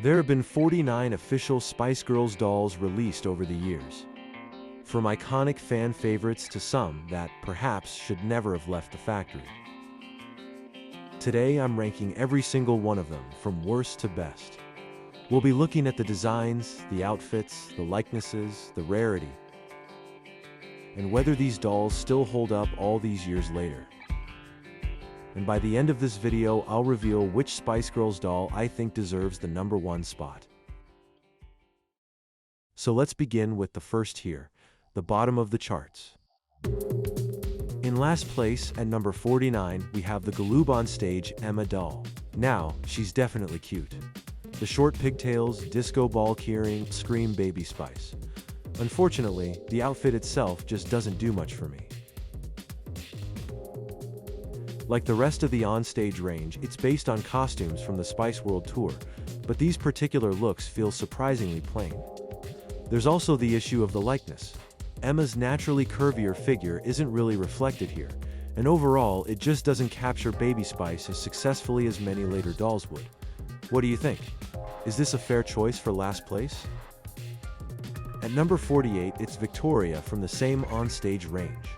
There have been 49 official Spice Girls dolls released over the years. From iconic fan favorites to some that, perhaps, should never have left the factory. Today I'm ranking every single one of them, from worst to best. We'll be looking at the designs, the outfits, the likenesses, the rarity, and whether these dolls still hold up all these years later. And by the end of this video, I'll reveal which Spice Girls doll I think deserves the #1 spot. So let's begin with the first here, the bottom of the charts. In last place, at number 49, we have the Galoob on Stage Emma doll. Now, she's definitely cute. The short pigtails, disco ball keyring, scream Baby Spice. Unfortunately, the outfit itself just doesn't do much for me. Like the rest of the on-stage range, it's based on costumes from the Spice World Tour, but these particular looks feel surprisingly plain. There's also the issue of the likeness. Emma's naturally curvier figure isn't really reflected here, and overall, it just doesn't capture Baby Spice as successfully as many later dolls would. What do you think? Is this a fair choice for last place? At number 48, it's Victoria from the same on-stage range.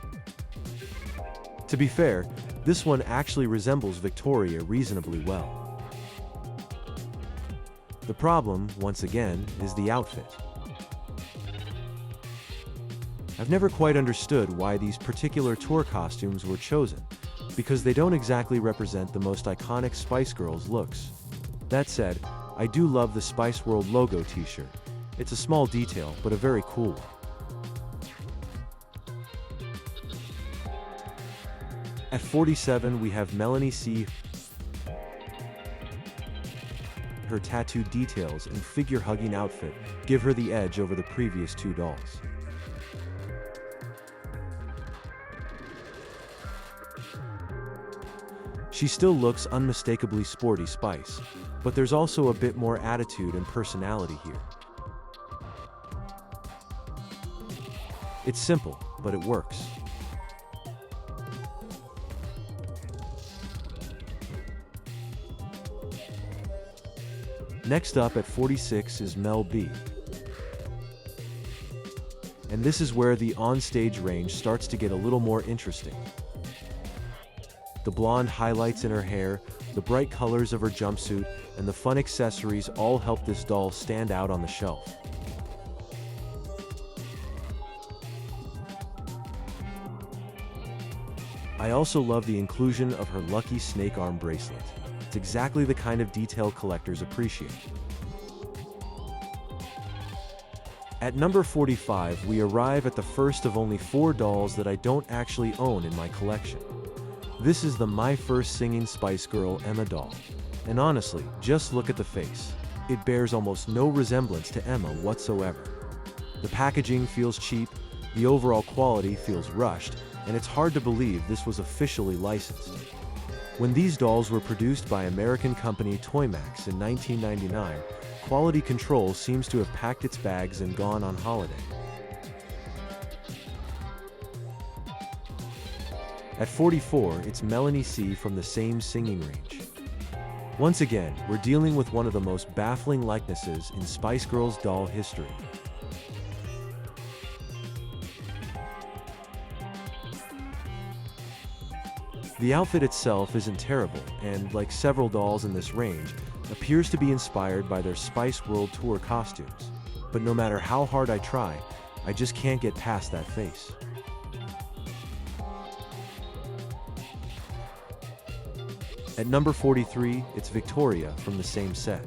To be fair, this one actually resembles Victoria reasonably well. The problem, once again, is the outfit. I've never quite understood why these particular tour costumes were chosen, because they don't exactly represent the most iconic Spice Girls looks. That said, I do love the Spice World logo t-shirt. It's a small detail, but a very cool one. At 47, we have Melanie C. Her tattooed details and figure-hugging outfit give her the edge over the previous two dolls. She still looks unmistakably sporty Spice, but there's also a bit more attitude and personality here. It's simple, but it works. Next up at 46 is Mel B. And this is where the on-stage range starts to get a little more interesting. The blonde highlights in her hair, the bright colors of her jumpsuit, and the fun accessories all help this doll stand out on the shelf. I also love the inclusion of her lucky snake arm bracelet. It's exactly the kind of detail collectors appreciate. At number 45, we arrive at the first of only 4 dolls that I don't actually own in my collection. This is the My First Singing Spice Girl Emma doll. And honestly, just look at the face. It bears almost no resemblance to Emma whatsoever. The packaging feels cheap, the overall quality feels rushed, and it's hard to believe this was officially licensed. When these dolls were produced by American company Toymax in 1999, quality control seems to have packed its bags and gone on holiday. At 44, it's Melanie C. from the same singing range. Once again, we're dealing with one of the most baffling likenesses in Spice Girls doll history. The outfit itself isn't terrible, and, like several dolls in this range, appears to be inspired by their Spice World Tour costumes. But no matter how hard I try, I just can't get past that face. At number 43, it's Victoria from the same set.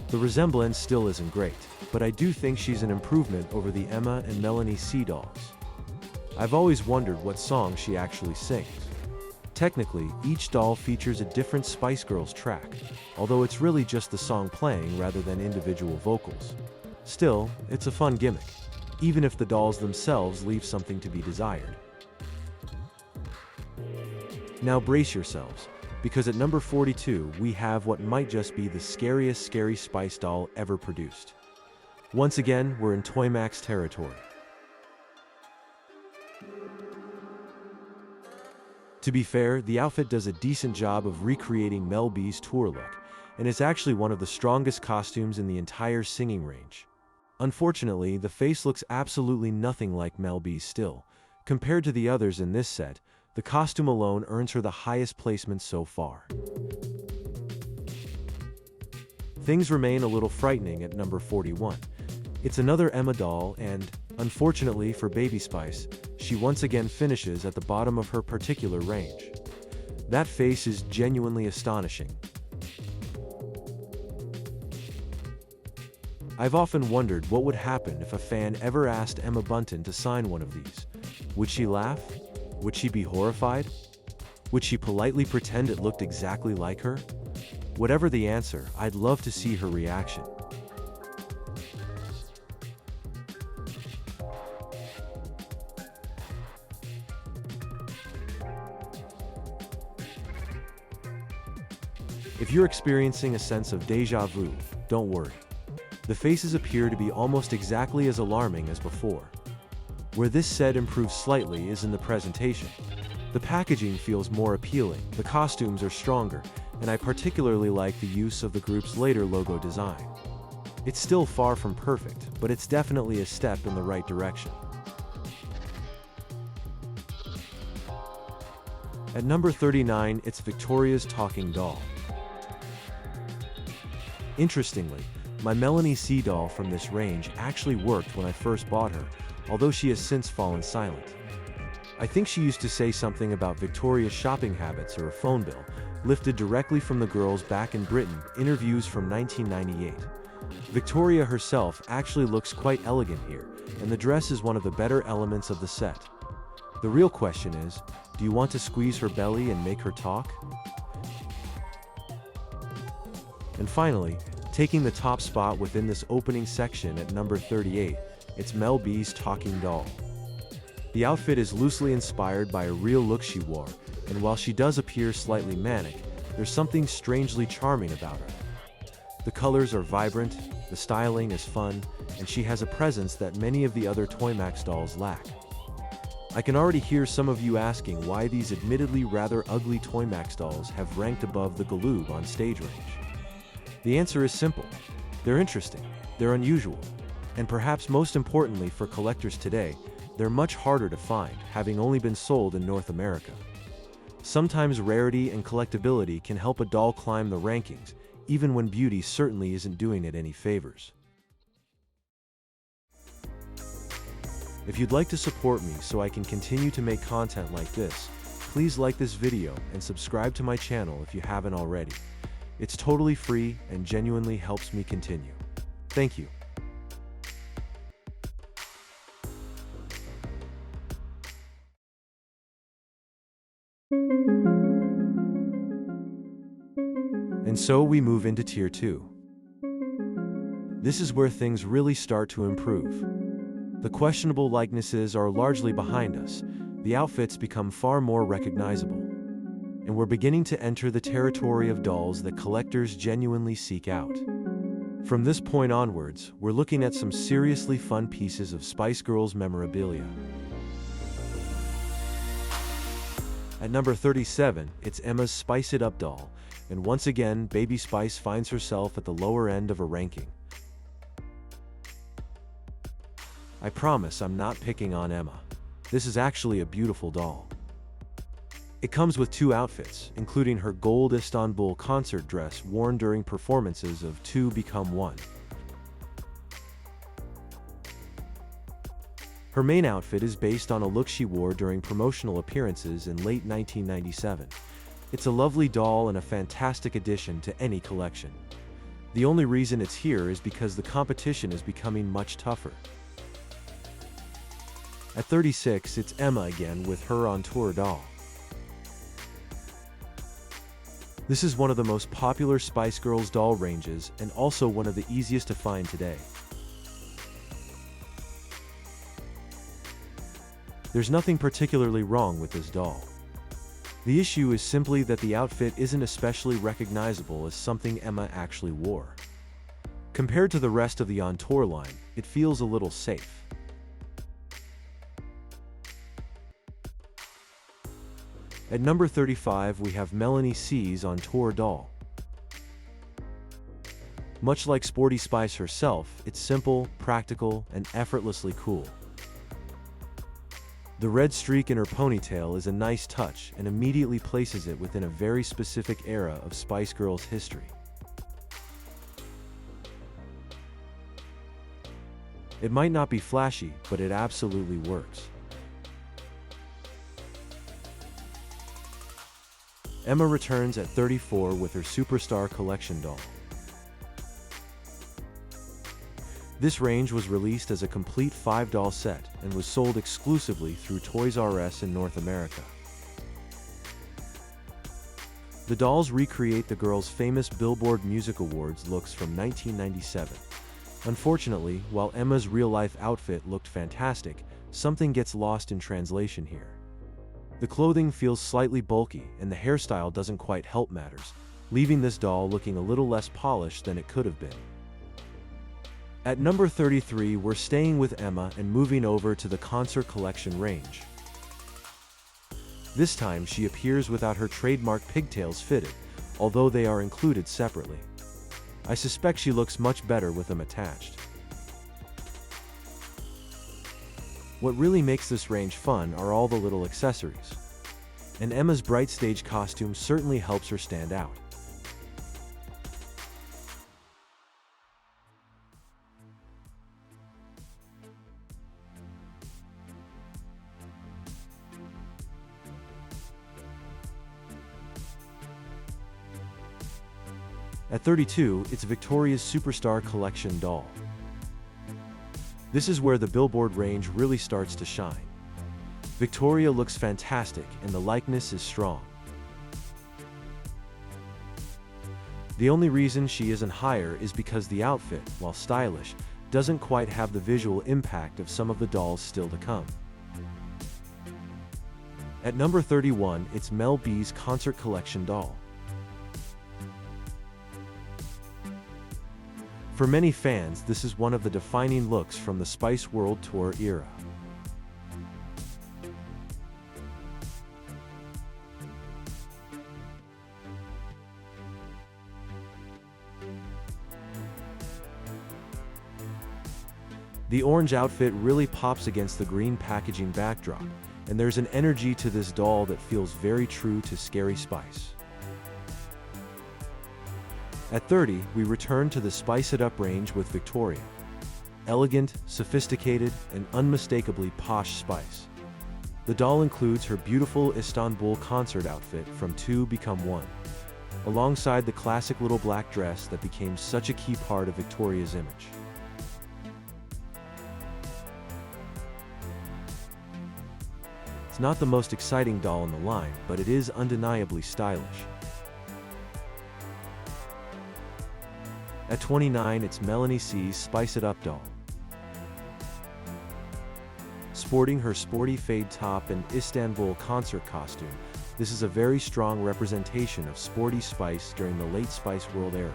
The resemblance still isn't great, but I do think she's an improvement over the Emma and Melanie C. dolls. I've always wondered what song she actually sings. Technically, each doll features a different Spice Girls track, although it's really just the song playing rather than individual vocals. Still, it's a fun gimmick, even if the dolls themselves leave something to be desired. Now brace yourselves, because at number 42 we have what might just be the scariest Scary Spice doll ever produced. Once again, we're in Toymax territory. To be fair, the outfit does a decent job of recreating Mel B's tour look, and it's actually one of the strongest costumes in the entire singing range. Unfortunately, the face looks absolutely nothing like Mel B's still. Compared to the others in this set, the costume alone earns her the highest placement so far. Things remain a little frightening at number 41. It's another Emma doll and, unfortunately for Baby Spice, she once again finishes at the bottom of her particular range. That face is genuinely astonishing. I've often wondered what would happen if a fan ever asked Emma Bunton to sign one of these. Would she laugh? Would she be horrified? Would she politely pretend it looked exactly like her? Whatever the answer, I'd love to see her reaction. If you're experiencing a sense of déjà vu, don't worry. The faces appear to be almost exactly as alarming as before. Where this set improves slightly is in the presentation. The packaging feels more appealing, the costumes are stronger, and I particularly like the use of the group's later logo design. It's still far from perfect, but it's definitely a step in the right direction. At number 39, it's Victoria's talking doll. Interestingly, my Melanie C doll from this range actually worked when I first bought her, although she has since fallen silent. I think she used to say something about Victoria's shopping habits or a phone bill, lifted directly from the girls back in Britain, interviews from 1998. Victoria herself actually looks quite elegant here, and the dress is one of the better elements of the set. The real question is, do you want to squeeze her belly and make her talk? And finally, taking the top spot within this opening section at number 38, it's Mel B's talking doll. The outfit is loosely inspired by a real look she wore, and while she does appear slightly manic, there's something strangely charming about her. The colors are vibrant, the styling is fun, and she has a presence that many of the other Toymax dolls lack. I can already hear some of you asking why these admittedly rather ugly Toymax dolls have ranked above the Galoob on stage range. The answer is simple. They're interesting, they're unusual, and perhaps most importantly for collectors today, they're much harder to find, having only been sold in North America. Sometimes rarity and collectability can help a doll climb the rankings, even when beauty certainly isn't doing it any favors. If you'd like to support me so I can continue to make content like this, please like this video and subscribe to my channel if you haven't already. It's totally free and genuinely helps me continue. Thank you. And so we move into Tier 2. This is where things really start to improve. The questionable likenesses are largely behind us, the outfits become far more recognizable, and we're beginning to enter the territory of dolls that collectors genuinely seek out. From this point onwards, we're looking at some seriously fun pieces of Spice Girls memorabilia. At number 37, it's Emma's Spice It Up doll, and once again, Baby Spice finds herself at the lower end of a ranking. I promise I'm not picking on Emma. This is actually a beautiful doll. It comes with two outfits, including her gold Istanbul concert dress worn during performances of Two Become One. Her main outfit is based on a look she wore during promotional appearances in late 1997. It's a lovely doll and a fantastic addition to any collection. The only reason it's here is because the competition is becoming much tougher. At 36, it's Emma again with her on tour doll. This is one of the most popular Spice Girls doll ranges and also one of the easiest to find today. There's nothing particularly wrong with this doll. The issue is simply that the outfit isn't especially recognizable as something Emma actually wore. Compared to the rest of the On Tour line, it feels a little safe. At number 35, we have Melanie C's on Tour doll. Much like Sporty Spice herself, it's simple, practical, and effortlessly cool. The red streak in her ponytail is a nice touch and immediately places it within a very specific era of Spice Girls history. It might not be flashy, but it absolutely works. Emma returns at 34 with her Superstar Collection doll. This range was released as a complete 5-doll set and was sold exclusively through Toys R Us in North America. The dolls recreate the girls' famous Billboard Music Awards looks from 1997. Unfortunately, while Emma's real-life outfit looked fantastic, something gets lost in translation here. The clothing feels slightly bulky and the hairstyle doesn't quite help matters, leaving this doll looking a little less polished than it could have been. At number 33, we're staying with Emma and moving over to the Concert Collection range. This time she appears without her trademark pigtails fitted, although they are included separately. I suspect she looks much better with them attached. What really makes this range fun are all the little accessories. And Emma's bright stage costume certainly helps her stand out. At 32, it's Victoria's Superstar Collection doll. This is where the Billboard range really starts to shine. Victoria looks fantastic and the likeness is strong. The only reason she isn't higher is because the outfit, while stylish, doesn't quite have the visual impact of some of the dolls still to come. At number 31, it's Mel B's Concert Collection doll. For many fans, this is one of the defining looks from the Spice World Tour era. The orange outfit really pops against the green packaging backdrop, and there's an energy to this doll that feels very true to Scary Spice. At 30, we return to the Spice It Up range with Victoria. Elegant, sophisticated, and unmistakably posh Spice. The doll includes her beautiful Istanbul concert outfit from Two Become One, alongside the classic little black dress that became such a key part of Victoria's image. It's not the most exciting doll in the line, but it is undeniably stylish. At 29, it's Melanie C's Spice It Up doll. Sporting her sporty fade top and Istanbul concert costume, this is a very strong representation of sporty Spice during the late Spice World era.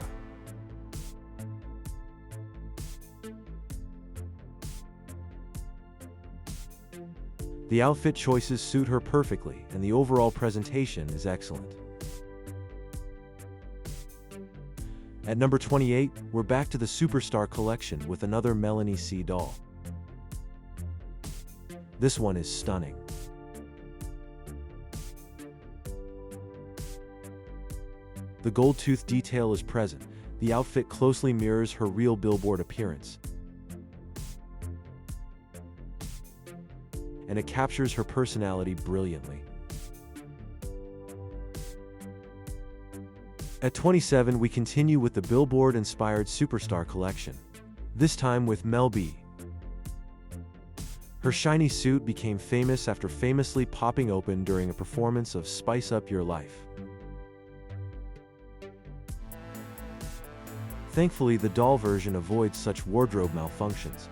The outfit choices suit her perfectly, and the overall presentation is excellent. At number 28, we're back to the Superstar Collection with another Melanie C doll. This one is stunning. The gold tooth detail is present. The outfit closely mirrors her real Billboard appearance, and it captures her personality brilliantly. At 27, we continue with the Billboard-inspired Superstar Collection, this time with Mel B. Her shiny suit became famous after famously popping open during a performance of Spice Up Your Life. Thankfully, the doll version avoids such wardrobe malfunctions.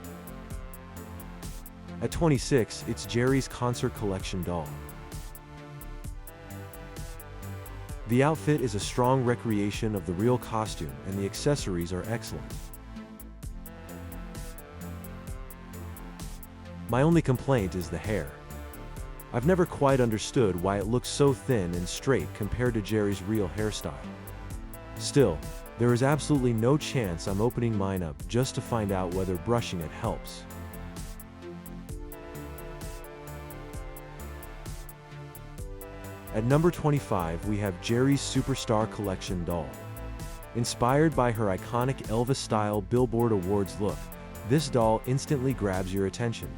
At 26, it's Geri's Concert Collection doll. The outfit is a strong recreation of the real costume, and the accessories are excellent. My only complaint is the hair. I've never quite understood why it looks so thin and straight compared to Geri's real hairstyle. Still, there is absolutely no chance I'm opening mine up just to find out whether brushing it helps. At number 25, we have Geri's Superstar Collection doll. Inspired by her iconic Elvis-style Billboard Awards look, this doll instantly grabs your attention.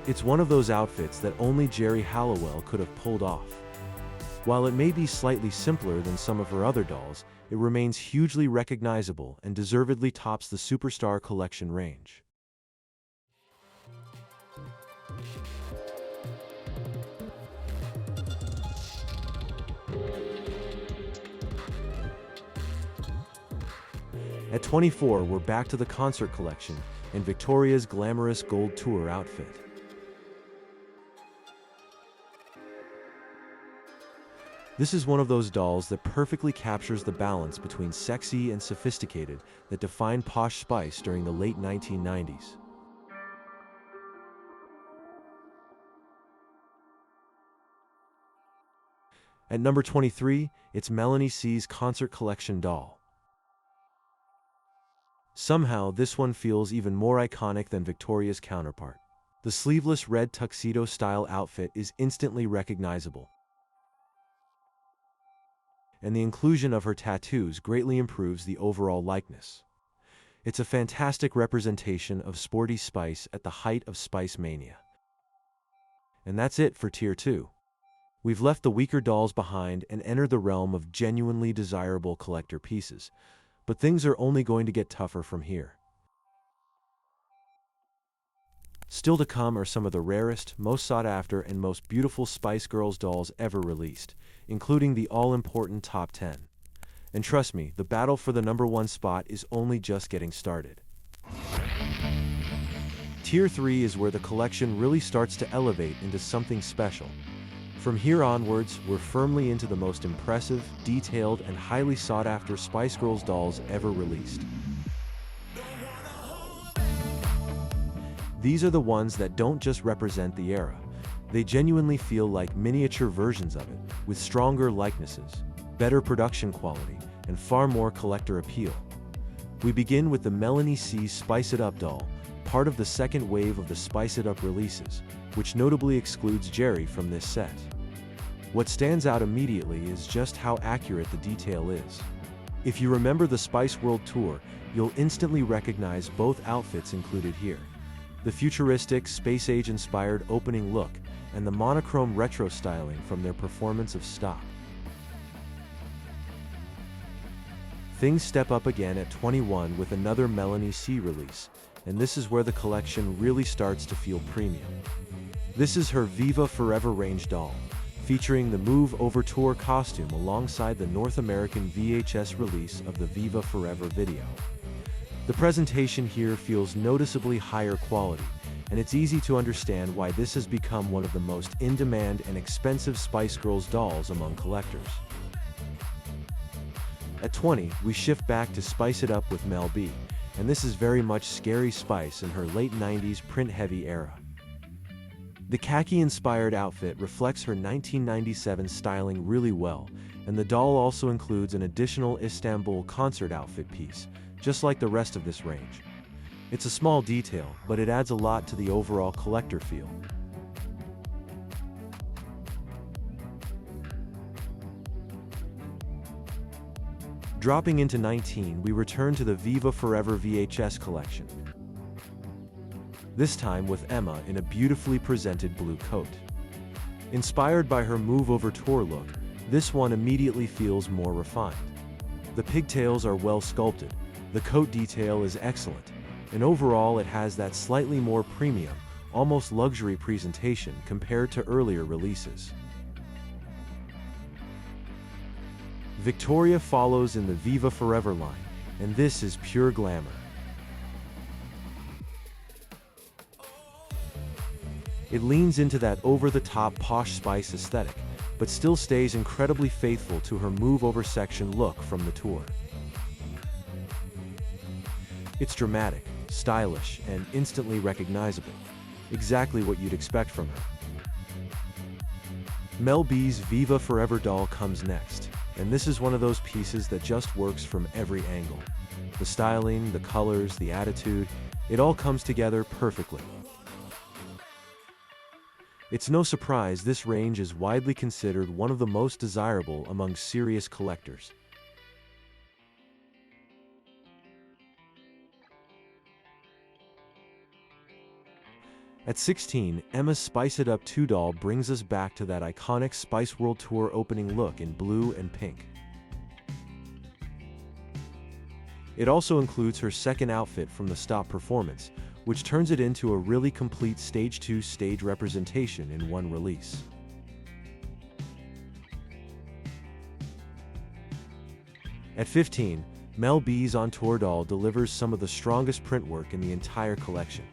It's one of those outfits that only Geri Halliwell could have pulled off. While it may be slightly simpler than some of her other dolls, it remains hugely recognizable and deservedly tops the Superstar Collection range. At 24, we're back to the concert collection and Victoria's glamorous gold tour outfit. This is one of those dolls that perfectly captures the balance between sexy and sophisticated that defined Posh Spice during the late 1990s. At number 23, it's Melanie C's Concert Collection doll. Somehow, this one feels even more iconic than Victoria's counterpart. The sleeveless red tuxedo-style outfit is instantly recognizable, and the inclusion of her tattoos greatly improves the overall likeness. It's a fantastic representation of sporty Spice at the height of Spice Mania. And that's it for Tier 2. We've left the weaker dolls behind and entered the realm of genuinely desirable collector pieces. But things are only going to get tougher from here. Still to come are some of the rarest, most sought after, and most beautiful Spice Girls dolls ever released, including the all-important top 10. And trust me, the battle for the number 1 spot is only just getting started. Tier 3 is where the collection really starts to elevate into something special. From here onwards, we're firmly into the most impressive, detailed, and highly sought-after Spice Girls dolls ever released. These are the ones that don't just represent the era. They genuinely feel like miniature versions of it, with stronger likenesses, better production quality, and far more collector appeal. We begin with the Melanie C Spice It Up doll, part of the second wave of the Spice It Up releases, which notably excludes Geri from this set. What stands out immediately is just how accurate the detail is. If you remember the Spice World Tour, you'll instantly recognize both outfits included here. The futuristic, space-age-inspired opening look, and the monochrome retro styling from their performance of Stop. Things step up again at 21 with another Melanie C release, and this is where the collection really starts to feel premium. This is her Viva Forever range doll, featuring the Move Over Tour costume alongside the North American VHS release of the Viva Forever video. The presentation here feels noticeably higher quality, and it's easy to understand why this has become one of the most in-demand and expensive Spice Girls dolls among collectors. At 20, we shift back to Spice It Up with Mel B, and this is very much Scary Spice in her late 90s print-heavy era. The khaki-inspired outfit reflects her 1997 styling really well, and the doll also includes an additional Istanbul concert outfit piece, just like the rest of this range. It's a small detail, but it adds a lot to the overall collector feel. Dropping into 19, we return to the Viva Forever VHS collection. This time with Emma in a beautifully presented blue coat. Inspired by her Move Over Tour look, this one immediately feels more refined. The pigtails are well sculpted, the coat detail is excellent, and overall it has that slightly more premium, almost luxury presentation compared to earlier releases. Victoria follows in the Viva Forever line, and this is pure glamour. It leans into that over-the-top Posh Spice aesthetic, but still stays incredibly faithful to her move-over section look from the tour. It's dramatic, stylish, and instantly recognizable, exactly what you'd expect from her. Mel B's Viva Forever doll comes next, and this is one of those pieces that just works from every angle. The styling, the colors, the attitude, it all comes together perfectly. It's no surprise this range is widely considered one of the most desirable among serious collectors. At 16, Emma's Spice It Up 2 doll brings us back to that iconic Spice World Tour opening look in blue and pink. It also includes her second outfit from the Stop performance, which turns it into a really complete Stage 2 stage representation in one release. At 15, Mel B's On Tour doll delivers some of the strongest print work in the entire collection.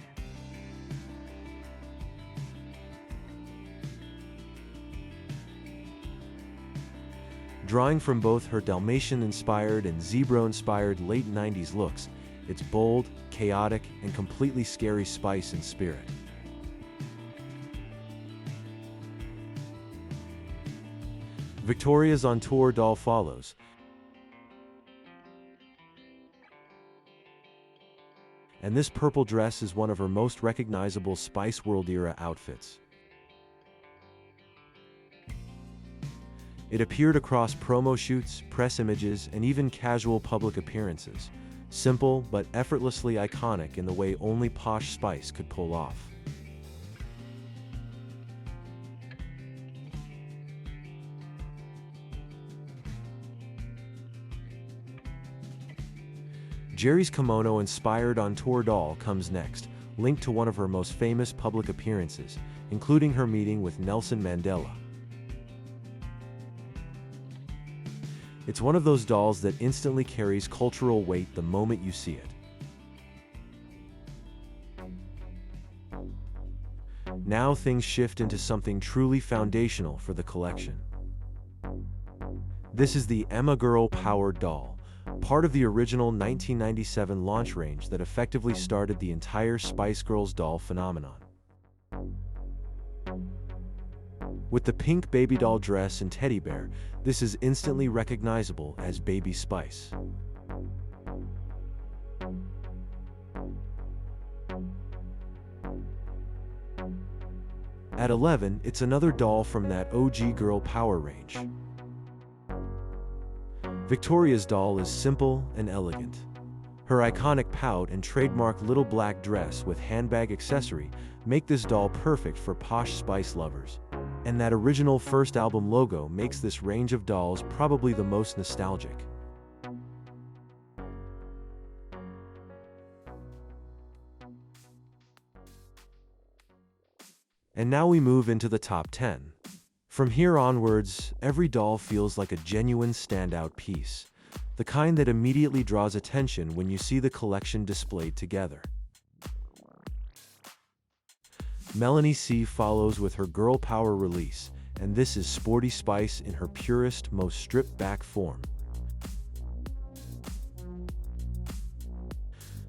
Drawing from both her Dalmatian-inspired and zebra-inspired late 90s looks, it's bold, chaotic, and completely scary spice and spirit. Victoria's On Tour doll follows. And this purple dress is one of her most recognizable Spice World era outfits. It appeared across promo shoots, press images, and even casual public appearances. Simple, but effortlessly iconic in the way only Posh Spice could pull off. Geri's kimono-inspired On Tour doll comes next, linked to one of her most famous public appearances, including her meeting with Nelson Mandela. It's one of those dolls that instantly carries cultural weight the moment you see it. Now things shift into something truly foundational for the collection. This is the Emma Girl Power doll, part of the original 1997 launch range that effectively started the entire Spice Girls doll phenomenon. With the pink baby doll dress and teddy bear, this is instantly recognizable as Baby Spice. At 11, it's another doll from that OG Girl Power range. Victoria's doll is simple and elegant. Her iconic pout and trademark little black dress with handbag accessory make this doll perfect for Posh Spice lovers. And that original first album logo makes this range of dolls probably the most nostalgic. And now we move into the top 10. From here onwards, every doll feels like a genuine standout piece, the kind that immediately draws attention when you see the collection displayed together. Melanie C follows with her Girl Power release, and this is Sporty Spice in her purest, most stripped-back form.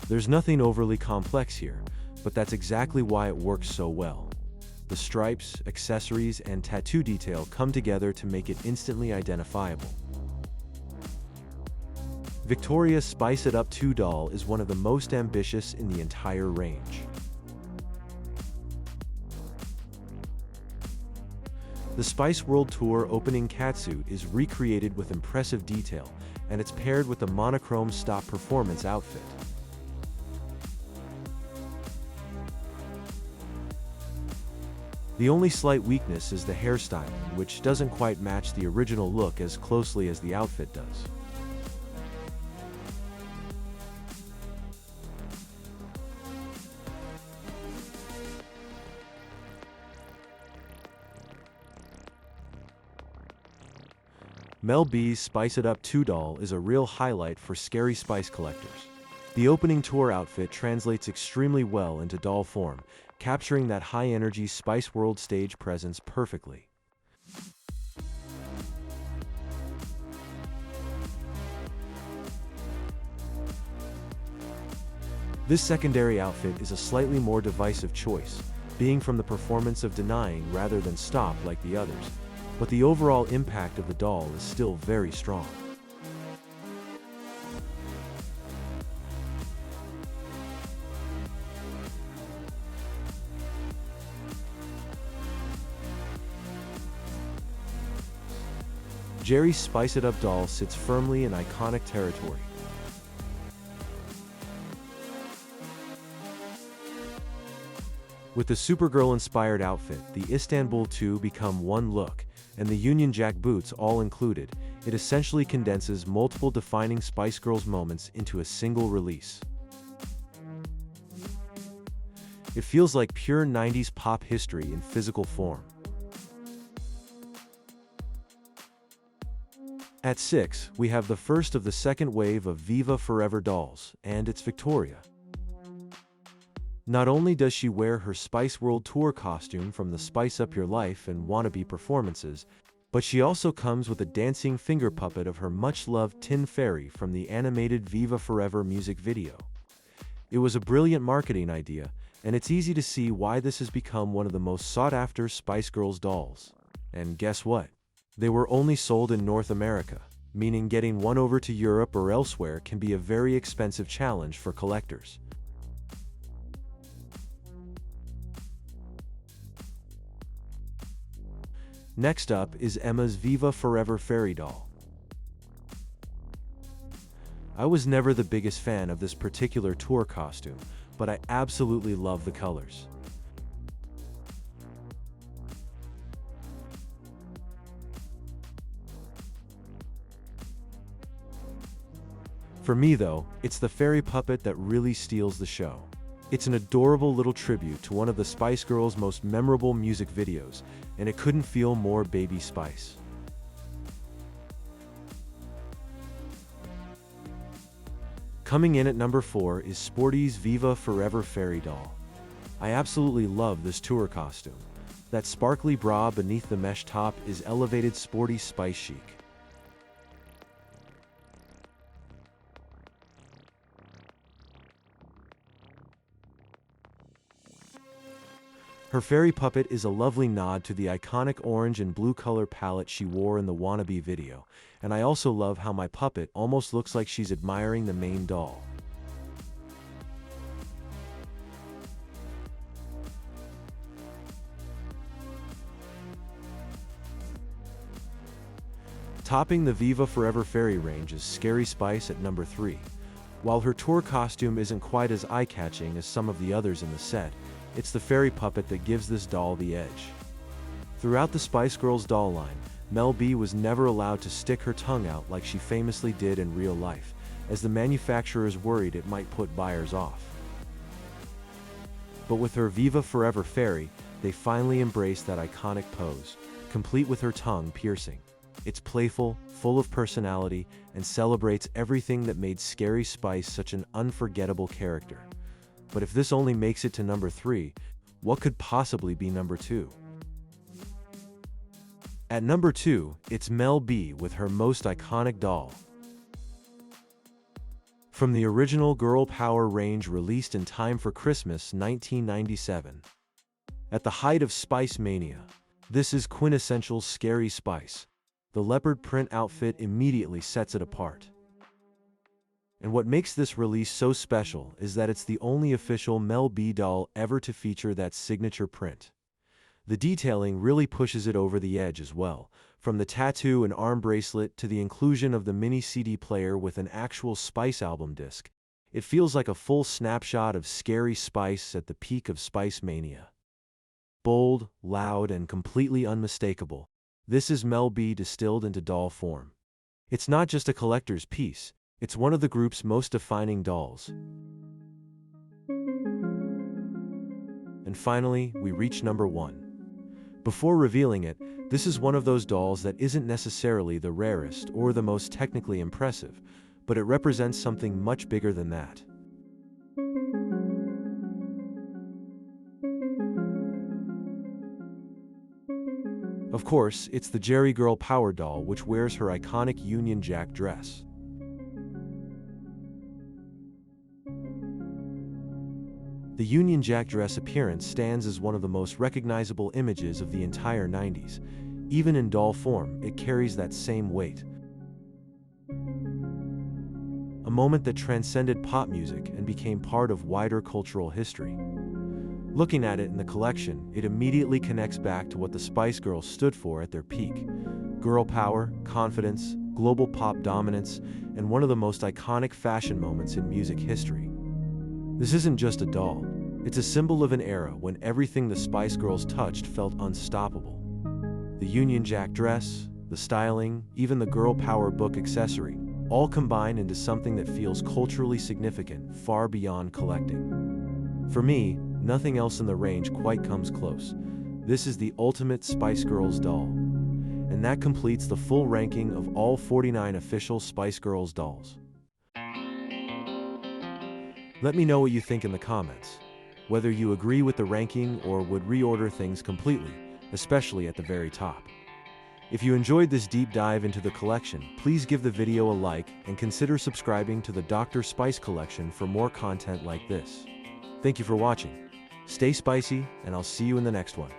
There's nothing overly complex here, but that's exactly why it works so well. The stripes, accessories, and tattoo detail come together to make it instantly identifiable. Victoria's Spice It Up 2 doll is one of the most ambitious in the entire range. The Spice World Tour opening catsuit is recreated with impressive detail, and it's paired with a monochrome Stop performance outfit. The only slight weakness is the hairstyling, which doesn't quite match the original look as closely as the outfit does. Mel B's Spice It Up 2 doll is a real highlight for scary spice collectors. The opening tour outfit translates extremely well into doll form, capturing that high-energy Spice World stage presence perfectly. This secondary outfit is a slightly more divisive choice, being from the performance of Denying rather than Stop like the others. but the overall impact of the doll is still very strong. Geri's Spice It Up doll sits firmly in iconic territory. With the Supergirl-inspired outfit, the Istanbul 2 become one look, and the Union Jack boots all included, it essentially condenses multiple defining Spice Girls moments into a single release. It feels like pure 90s pop history in physical form. At 6, we have the first of the second wave of Viva Forever dolls, and it's Victoria. Not only does she wear her Spice World Tour costume from the Spice Up Your Life and Wannabe performances, but she also comes with a dancing finger puppet of her much-loved Tin Fairy from the animated Viva Forever music video. It was a brilliant marketing idea, and it's easy to see why this has become one of the most sought-after Spice Girls dolls. And guess what? They were only sold in North America, meaning getting one over to Europe or elsewhere can be a very expensive challenge for collectors. Next up is Emma's Viva Forever Fairy doll. I was never the biggest fan of this particular tour costume, but I absolutely love the colors. For me though, it's the fairy puppet that really steals the show. It's an adorable little tribute to one of the Spice Girls' most memorable music videos, and it couldn't feel more Baby Spice. Coming in at number 4 is Sporty's Viva Forever Fairy doll. I absolutely love this tour costume. That sparkly bra beneath the mesh top is elevated sporty Spice chic. Her fairy puppet is a lovely nod to the iconic orange and blue color palette she wore in the Wannabe video, and I also love how my puppet almost looks like she's admiring the main doll. Topping the Viva Forever Fairy range is Scary Spice at number 3. While her tour costume isn't quite as eye-catching as some of the others in the set, it's the fairy puppet that gives this doll the edge. Throughout the Spice Girls doll line, Mel B was never allowed to stick her tongue out like she famously did in real life, as the manufacturers worried it might put buyers off. But with her Viva Forever Fairy, they finally embraced that iconic pose, complete with her tongue piercing. It's playful, full of personality, and celebrates everything that made Scary Spice such an unforgettable character. But if this only makes it to number 3, what could possibly be number 2? At number 2, it's Mel B with her most iconic doll. From the original Girl Power range released in time for Christmas 1997. At the height of Spice Mania, this is quintessential Scary Spice. The leopard print outfit immediately sets it apart. And what makes this release so special is that it's the only official Mel B doll ever to feature that signature print. The detailing really pushes it over the edge as well, from the tattoo and arm bracelet to the inclusion of the mini CD player with an actual Spice album disc. It feels like a full snapshot of Scary Spice at the peak of Spice Mania. Bold, loud, and completely unmistakable, this is Mel B distilled into doll form. It's not just a collector's piece. It's one of the group's most defining dolls. And finally, we reach number 1. Before revealing it, this is one of those dolls that isn't necessarily the rarest or the most technically impressive, but it represents something much bigger than that. Of course, it's the Geri Girl Power doll, which wears her iconic Union Jack dress. The Union Jack dress appearance stands as one of the most recognizable images of the entire 90s. Even in doll form, it carries that same weight. A moment that transcended pop music and became part of wider cultural history. Looking at it in the collection, it immediately connects back to what the Spice Girls stood for at their peak: girl power, confidence, global pop dominance, and one of the most iconic fashion moments in music history. This isn't just a doll, it's a symbol of an era when everything the Spice Girls touched felt unstoppable. The Union Jack dress, the styling, even the girl power book accessory, all combine into something that feels culturally significant, far beyond collecting. For me, nothing else in the range quite comes close. This is the ultimate Spice Girls doll. And that completes the full ranking of all 49 official Spice Girls dolls. Let me know what you think in the comments, whether you agree with the ranking or would reorder things completely, especially at the very top. If you enjoyed this deep dive into the collection, please give the video a like and consider subscribing to the Dr. Spice collection for more content like this. Thank you for watching. Stay spicy, and I'll see you in the next one.